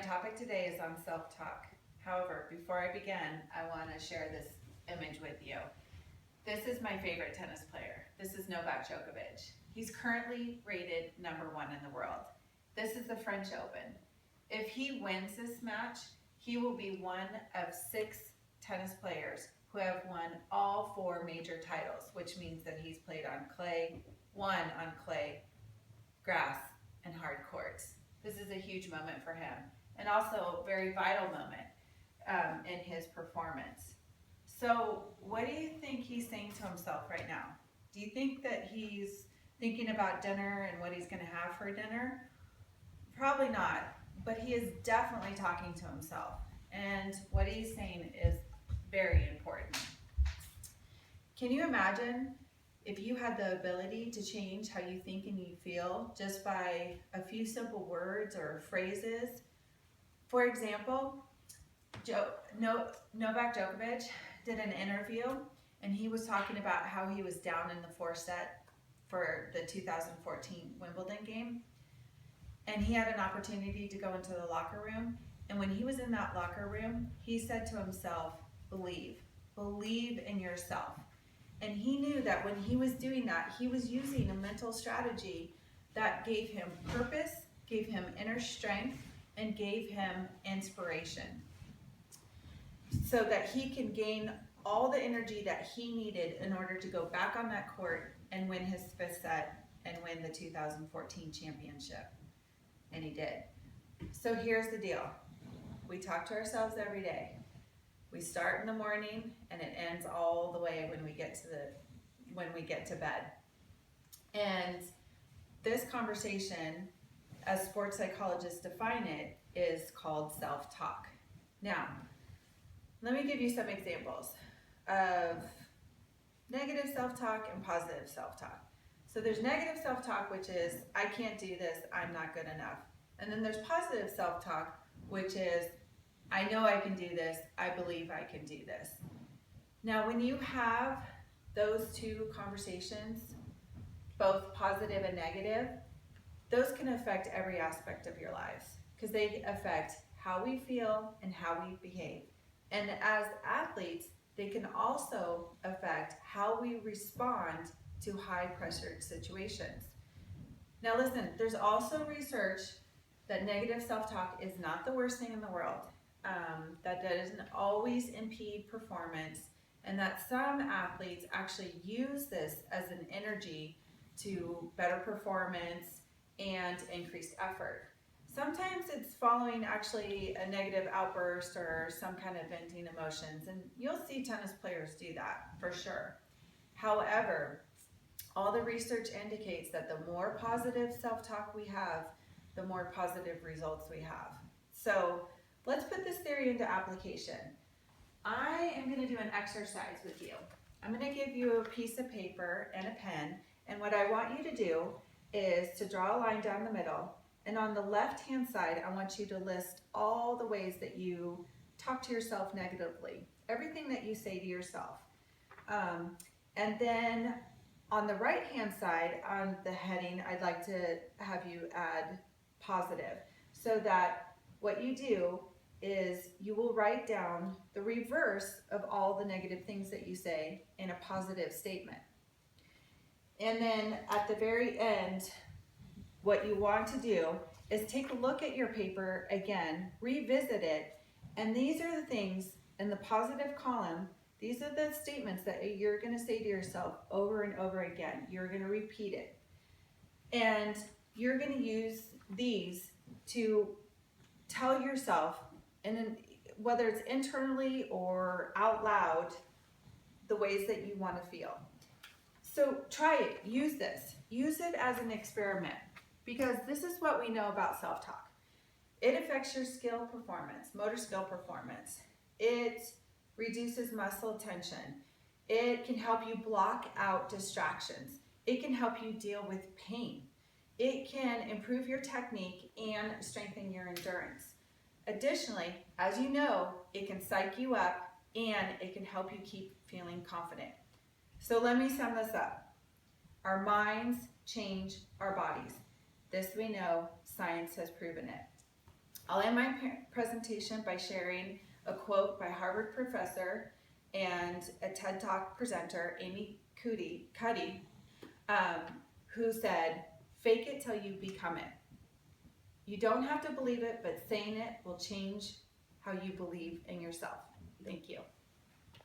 topic today is on self-talk. However, before I begin, I want to share this image with you. This is my favorite tennis player. This is Novak Djokovic. He's currently rated #1 in the world. This is the French Open. If he wins this match, he will be one of 6 tennis players who have won all 4 major titles, which means that he's played on clay, won on clay, grass, and hard courts. This is a huge moment for him, and also a very vital moment in his performance. So what do you think he's saying to himself right now? Do you think that he's thinking about dinner and what he's going to have for dinner? Probably not, but he is definitely talking to himself, and what he's saying is very important. Can you imagine if you had the ability to change how you think and you feel just by a few simple words or phrases? For example, Novak Djokovic did an interview and he was talking about how he was down in the 4th set for the 2014 Wimbledon game. And he had an opportunity to go into the locker room. And when he was in that locker room, he said to himself, believe in yourself. And he knew that when he was doing that, he was using a mental strategy that gave him purpose, gave him inner strength, and gave him inspiration, so that he can gain all the energy that he needed in order to go back on that court and win his 5th set and win the 2014 championship. And he did. So here's the deal. We talk to ourselves every day. We start in the morning and it ends all the way when we get to bed. And this conversation, as sports psychologists define it, is called self-talk. Now, let me give you some examples of negative self-talk and positive self-talk. So there's negative self-talk, which is, I can't do this, I'm not good enough. And then there's positive self-talk, which is, I know I can do this, I believe I can do this. Now, when you have those 2 conversations, both positive and negative, those can affect every aspect of your lives because they affect how we feel and how we behave. And as athletes, they can also affect how we respond to high-pressured situations. Now listen, there's also research that negative self-talk is not the worst thing in the world, that doesn't always impede performance, and that some athletes actually use this as an energy to better performance and increased effort. Sometimes it's following actually a negative outburst or some kind of venting emotions, and you'll see tennis players do that for sure. However, all the research indicates that the more positive self-talk we have, the more positive results we have. So let's put this theory into application. I am going to do an exercise with you. I'm going to give you a piece of paper and a pen, and what I want you to do is to draw a line down the middle, and on the left-hand side, I want you to list all the ways that you talk to yourself negatively, everything that you say to yourself. And then on the right-hand side, on the heading, I'd like to have you add positive, so that what you do is you will write down the reverse of all the negative things that you say in a positive statement. And then at the very end, what you want to do is take a look at your paper again, revisit it, and these are the things in the positive column. These are the statements that you're going to say to yourself over and over again. You're going to repeat it. And you're going to use these to tell yourself, and then whether it's internally or out loud, the ways that you want to feel. So try it, use this. Use it as an experiment, because this is what we know about self-talk. It affects your skill performance, motor skill performance. It reduces muscle tension. It can help you block out distractions. It can help you deal with pain. It can improve your technique and strengthen your endurance. Additionally, as you know, it can psych you up and it can help you keep feeling confident. So let me sum this up. Our minds change our bodies. This we know, science has proven it. I'll end my presentation by sharing a quote by Harvard professor and a TED Talk presenter, Amy Cuddy, who said, "Fake it till you become it." You don't have to believe it, but saying it will change how you believe in yourself. Thank you.